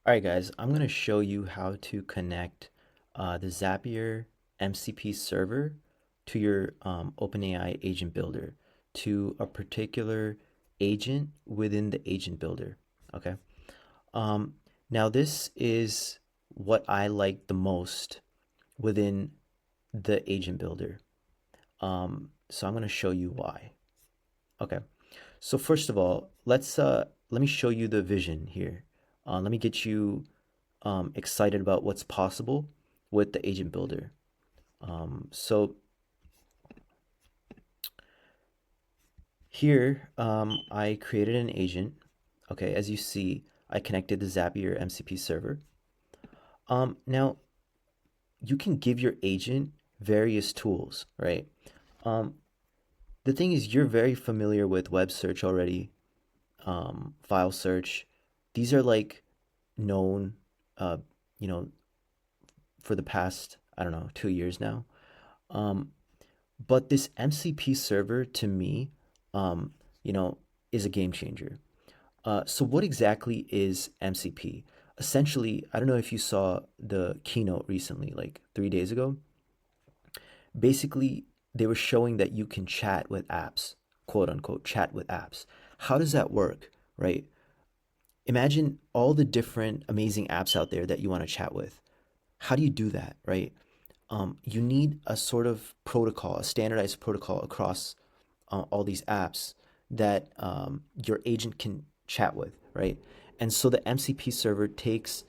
All right, guys, I'm going to show you how to connect the Zapier MCP server to your OpenAI agent builder to a particular agent within the agent builder. Okay. Um, Now, this is what I like the most within the agent builder. So I'm going to show you why. Okay. So first of all, let me show you the vision here. Let me get you excited about what's possible with the agent builder. So here, I created an agent. Okay, as you see, I connected the Zapier MCP server. Now you can give your agent various tools, right? Um, the thing is, you're very familiar with web search already, file search. These are like known, uh, you know, for the past, I don't know, 2 years now. Um, But this MCP server to me, um, you know, is a game changer. So what exactly is MCP? Essentially, I don't know if you saw the keynote recently, like 3 days ago. Basically, they were showing that you can chat with apps, quote unquote, chat with apps. How does that work, right? Imagine all the different amazing apps out there that you want to chat with. How do you do that, right? You need a sort of protocol, a standardized protocol across all these apps that your agent can chat with, right? And so the MCP server takes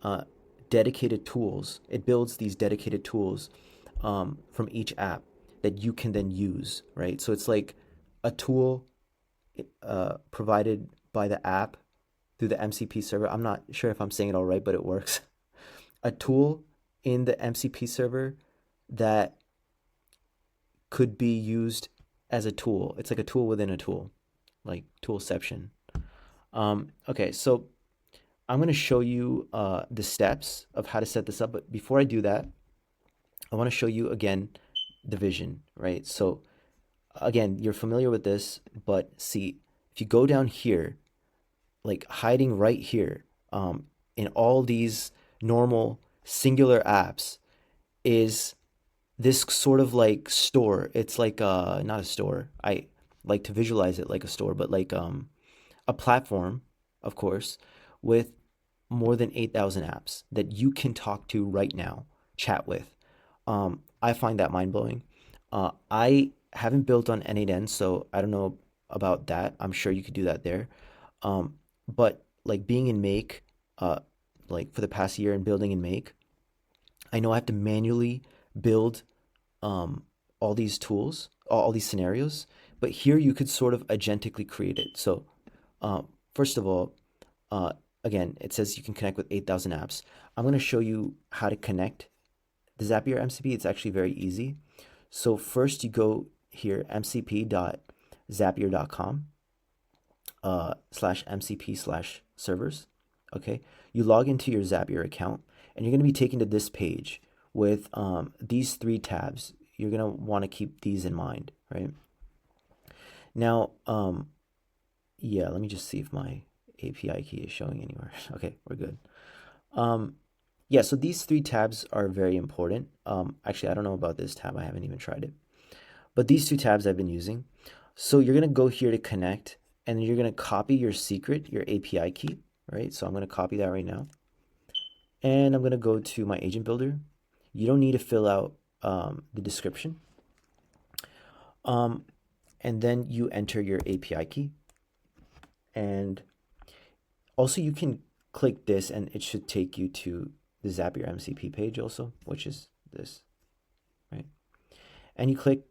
uh, dedicated tools. It builds these dedicated tools from each app that you can then use, right? So it's like a tool provided by the app through the MCP server. I'm not sure if I'm saying it all right, but it works. A tool in the MCP server that could be used as a tool. It's like a tool within a tool, like toolception. Okay, so I'm going to show you the steps of how to set this up. But before I do that, I want to show you again the vision, right? So again, you're familiar with this, but see, if you go down here, like hiding right here, in all these normal singular apps, is this sort of like store. It's like not a store. I like to visualize it like a store, but like a platform, of course, with more than 8,000 apps that you can talk to right now, chat with. I find that mind blowing. I haven't built on N8N, so I don't know about that. I'm sure you could do that there. But like being in Make, uh, like for the past year and building in Make, I know I have to manually build um, all these tools, all these scenarios, but here you could sort of agentically create it. So, first of all, uh, again, it says you can connect with 8,000 apps. I'm going to show you how to connect the Zapier MCP. It's actually very easy. So, first you go here, mcp.zapier.com slash MCP slash servers. Okay. You log into your Zapier account and you're going to be taken to this page with these three tabs. You're going to want to keep these in mind, right? Now, yeah, let me just see if my API key is showing anywhere. Okay, we're good. Yeah, so these three tabs are very important. Actually, I don't know about this tab. I haven't even tried it. But these two tabs I've been using. So you're going to go here to connect, and you're going to copy your secret, your API key, right? So I'm going to copy that right now. And I'm going to go to my agent builder. You don't need to fill out the description. And then you enter your API key. And also you can click this and it should take you to the Zapier MCP page also, which is this, right? And you click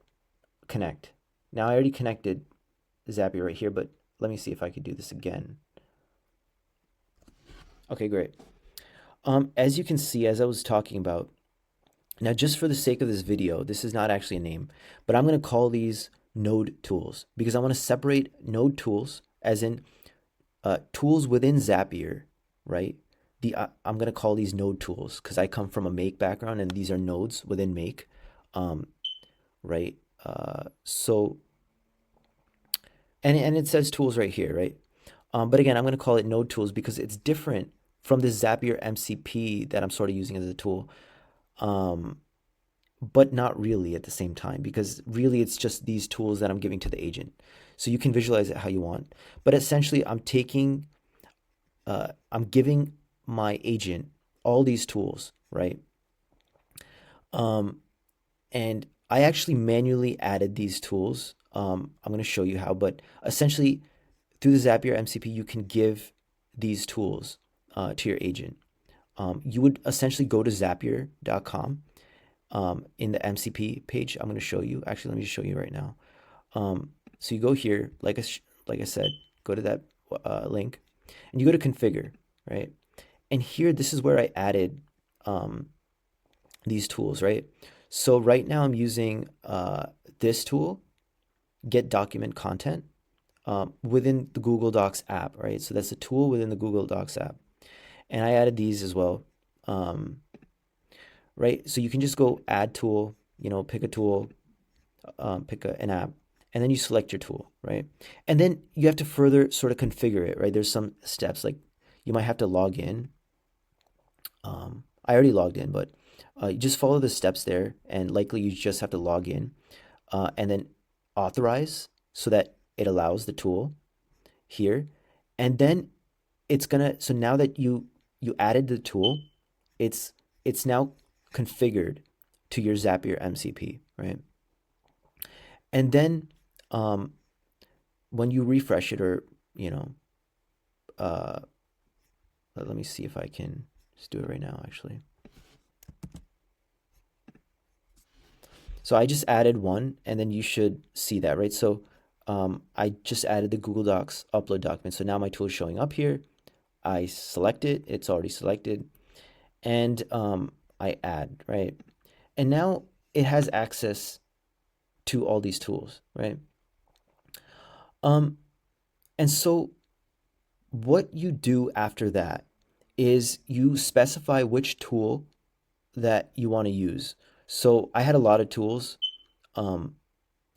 connect. Now I already connected Zapier right here, but let me see if I could do this again. Okay, great. As you can see, as I was talking about, now just for the sake of this video, this is not actually a name, but I'm going to call these node tools because I want to separate node tools as in tools within Zapier, right? I'm going to call these node tools because I come from a Make background and these are nodes within Make, right? So, and it says tools right here, right? But again, I'm going to call it node tools because it's different from this Zapier MCP that I'm sort of using as a tool. Um, but not really at the same time, because really it's just these tools that I'm giving to the agent. So you can visualize it how you want. But essentially, I'm giving my agent all these tools, right? Um, and I actually manually added these tools. I'm going to show you how, but essentially, through the Zapier MCP, you can give these tools to your agent. You would essentially go to zapier.com in the MCP page. I'm going to show you. Actually, let me just show you right now. So you go here, like I said, go to that link, and you go to configure, right? And here, this is where I added um, these tools, right? So right now I'm using this tool, get document content, within the Google Docs app, right? So that's a tool within the Google Docs app. And I added these as well, um, right? So you can just go add tool, pick a tool, an app, and then you select your tool, right? And then you have to further sort of configure it, right? There's some steps, like you might have to log in. I already logged in, but you just follow the steps there, and likely you just have to log in, and then authorize so that it allows the tool here, and then it's gonna. So now that you added the tool, it's it's now configured to your Zapier MCP, right? And then um, when you refresh it, or you know, uh, let me see if I can just do it right now, actually. So I just added one, and then you should see that, right? So I just added the Google Docs upload document. So now my tool is showing up here. I select it, it's already selected, and I add, right? And now it has access to all these tools, right? Um, and so what you do after that is you specify which tool that you want to use. So I had a lot of tools, um,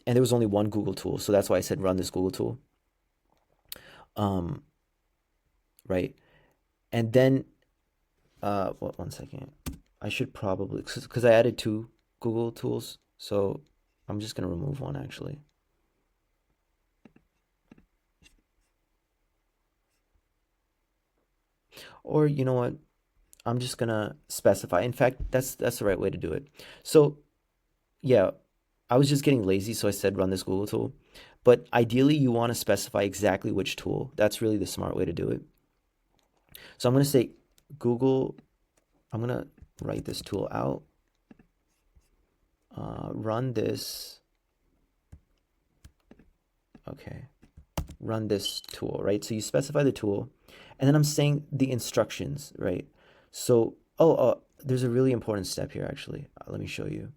and there was only one Google tool, so that's why I said run this Google tool, um, right? And then, one second, I should probably, because I added two Google tools, so I'm just gonna remove one actually. Or you know what? I'm just gonna specify. In fact, that's the right way to do it. So yeah, I was just getting lazy, so I said run this Google tool. But ideally, you want to specify exactly which tool. That's really the smart way to do it. So I'm going to say Google, I'm going to write this tool out, run this, okay, run this tool, right? So you specify the tool, and then I'm saying the instructions, right? So, there's a really important step here, actually. Let me show you.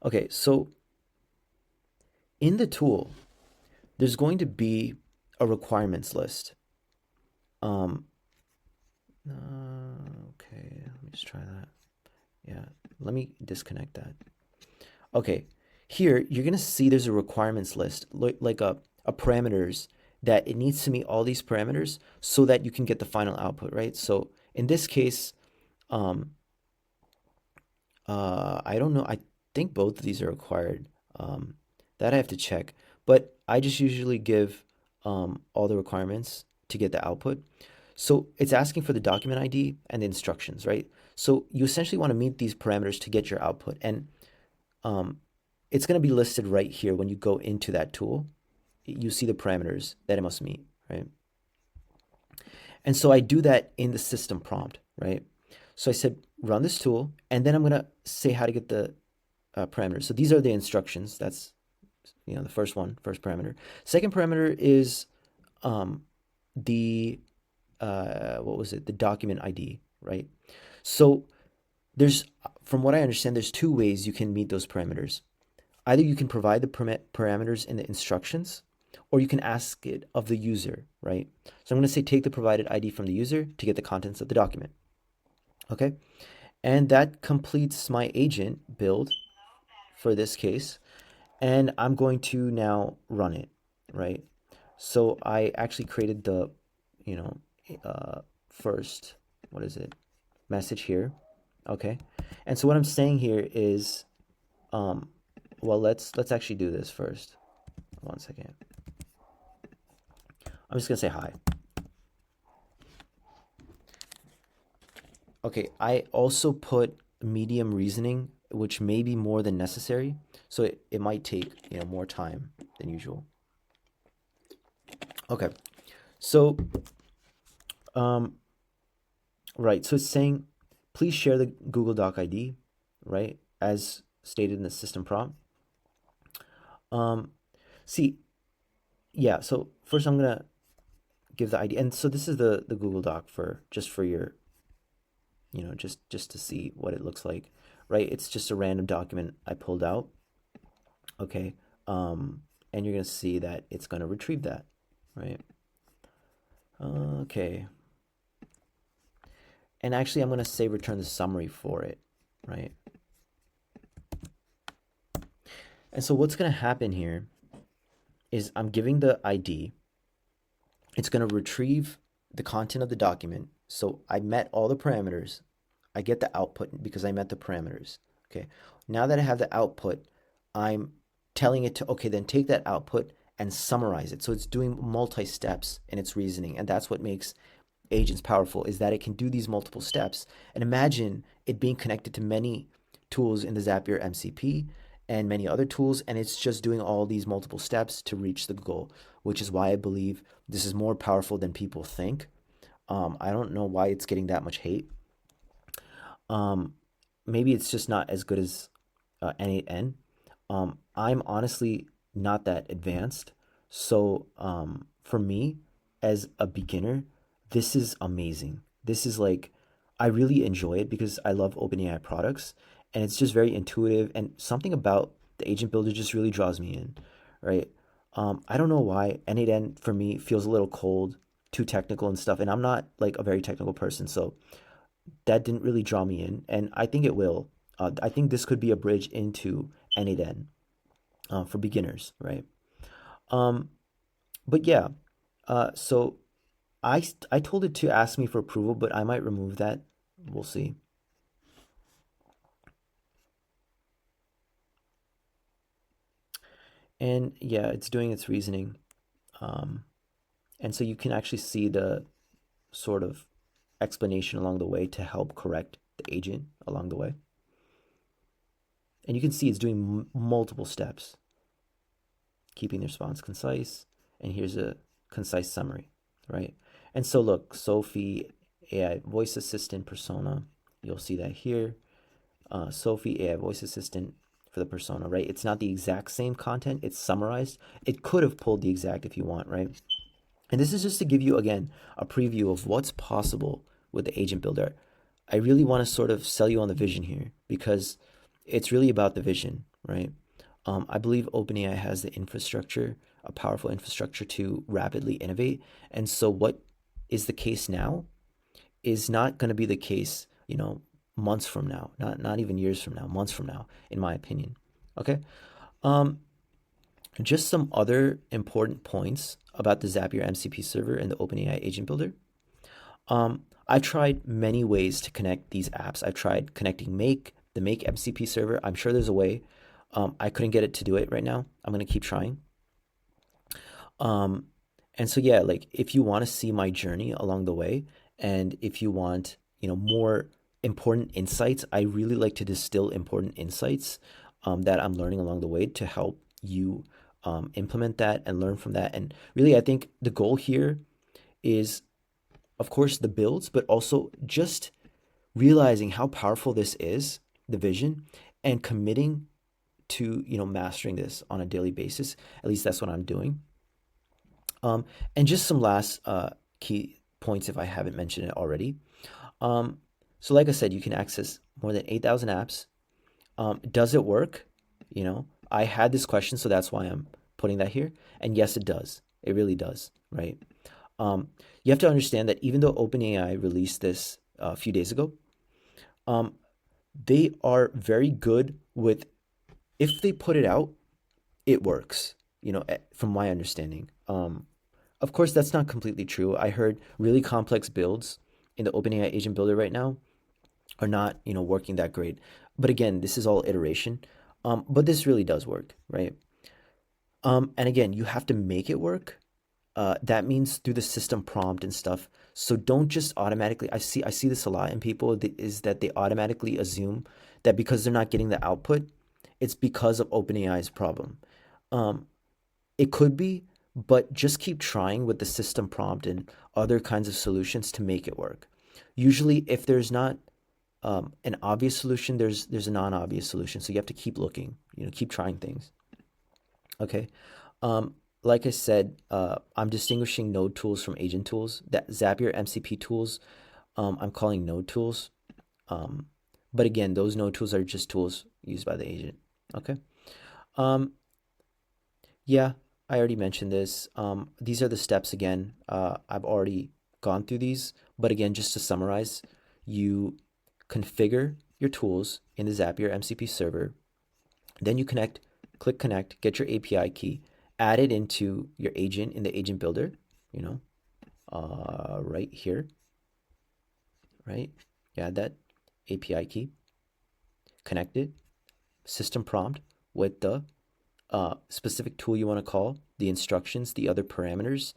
Okay, so in the tool, there's going to be a requirements list. Um, okay, let me just try that. Yeah, let me disconnect that. Okay, here you're gonna see there's a requirements list, like a parameters that it needs to meet all these parameters so that you can get the final output, right? So in this case, um, I don't know. I think both of these are required. That I have to check, but I just usually give all the requirements to get the output. So it's asking for the document ID and the instructions, right? So you essentially want to meet these parameters to get your output, and um, it's going to be listed right here when you go into that tool. You see the parameters that it must meet, right? And so I do that in the system prompt, right? So I said run this tool, and then I'm going to say how to get the parameters. So these are the instructions. That's the first one, first parameter. Second parameter is um, the what was it? The document ID, right? So there's, from what I understand, there's two ways you can meet those parameters. Either you can provide the parameters in the instructions, or you can ask it of the user, right? So I'm going to say take the provided ID from the user to get the contents of the document. Okay, and that completes my agent build for this case. And I'm going to now run it, right? So I actually created the, first, what is it? Message here. Okay. And so what I'm saying here is, um, well, let's actually do this first. One second. I'm just gonna say hi. Okay, I also put medium reasoning, which may be more than necessary, so it might take, more time than usual. Okay, so um, right, so it's saying, please share the Google Doc ID, right, as stated in the system prompt. Um, see, yeah. So first, I'm gonna give the ID, and so this is the Google Doc for just for your, just to see what it looks like, right? It's just a random document I pulled out. Okay. And you're going to see that it's going to retrieve that, right? Okay. And actually, I'm going to say return the summary for it, right? And so what's going to happen here is I'm giving the ID. It's going to retrieve the content of the document. So I met all the parameters. I get the output because I met the parameters. Okay. Now that I have the output, I'm telling it to, okay, then take that output and summarize it. So it's doing multi steps in its reasoning. And that's what makes agents powerful, is that it can do these multiple steps. And imagine it being connected to many tools in the Zapier MCP and many other tools, and it's just doing all these multiple steps to reach the goal, which is why I believe this is more powerful than people think. I don't know why it's getting that much hate. Um, Maybe it's just not as good as N8N. I'm honestly not that advanced. So for me, as a beginner, this is amazing. This is like, I really enjoy it because I love OpenAI products, and it's just very intuitive, and something about the agent builder just really draws me in, right? I don't know why N8N for me feels a little cold, too technical and stuff, and I'm not like a very technical person, so that didn't really draw me in, and I think it will. I think this could be a bridge into N8N for beginners, right? Um, but yeah, so I told it to ask me for approval, but I might remove that. We'll see. And yeah, it's doing its reasoning. Um, and so you can actually see the sort of explanation along the way to help correct the agent along the way. And you can see it's doing multiple steps, keeping the response concise. And here's a concise summary, right? And so look, Sophie, AI voice assistant persona, you'll see that here. Sophie, AI voice assistant for the persona, right? It's not the exact same content, it's summarized. It could have pulled the exact if you want, right? And this is just to give you, again, a preview of what's possible with the agent builder. I really want to sort of sell you on the vision here because it's really about the vision, right? I believe OpenAI has the infrastructure, a powerful infrastructure to rapidly innovate. And so, what is the case now is not going to be the case, months from now, not even years from now, months from now, in my opinion. Okay. Um, just some other important points about the Zapier MCP server and the OpenAI agent builder. I've tried many ways to connect these apps. I've tried connecting the Make MCP server. I'm sure there's a way. I couldn't get it to do it right now. I'm gonna keep trying. Um, and so yeah, like if you want to see my journey along the way, and if you want, more important insights, I really like to distill important insights that I'm learning along the way to help you implement that and learn from that. And really, I think the goal here is, of course, the builds, but also just realizing how powerful this is, the vision, and committing to mastering this on a daily basis. At least that's what I'm doing. Um, and just some last key points if I haven't mentioned it already. Um, so, like I said, you can access more than 8,000 apps. Does it work? I had this question, so that's why I'm putting that here. And yes, it does. It really does, right? Um, you have to understand that even though OpenAI released this a few days ago, um, they are very good with, if they put it out, it works. From my understanding. Of course, that's not completely true. I heard really complex builds in the OpenAI agent builder right now are not, working that great. But again, this is all iteration. But this really does work, right? And again, you have to make it work. That means through the system prompt and stuff. So don't just automatically. I see this a lot in people is that they automatically assume that because they're not getting the output, it's because of OpenAI's problem. Um, it could be, but just keep trying with the system prompt and other kinds of solutions to make it work. Usually, if there's not an obvious solution, there's a non-obvious solution. So you have to keep looking. Keep trying things. Okay. Like I said, I'm distinguishing node tools from agent tools. That Zapier MCP tools, I'm calling node tools. Um, but again, those node tools are just tools used by the agent. Okay. Um, yeah, I already mentioned this. These are the steps again. I've already gone through these, but again, just to summarize, you configure your tools in the Zapier MCP server. Then you click connect, get your API key, add it into your agent in the agent builder, you know, right here, right? You add that API key, connect it, system prompt with the specific tool you want to call, the instructions, the other parameters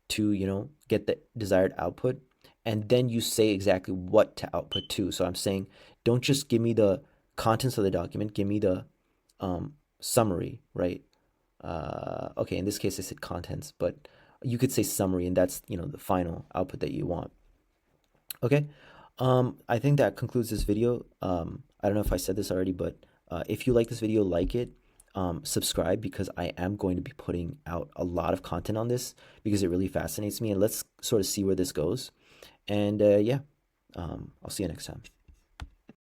to, get the desired output. And then you say exactly what to output to. So I'm saying, don't just give me the contents of the document, give me the summary, right? Okay, in this case, I said contents, but you could say summary, and that's, the final output that you want. Okay, I think that concludes this video. I don't know if I said this already, but if you like this video, like it, subscribe because I am going to be putting out a lot of content on this because it really fascinates me, and let's sort of see where this goes. And yeah, I'll see you next time.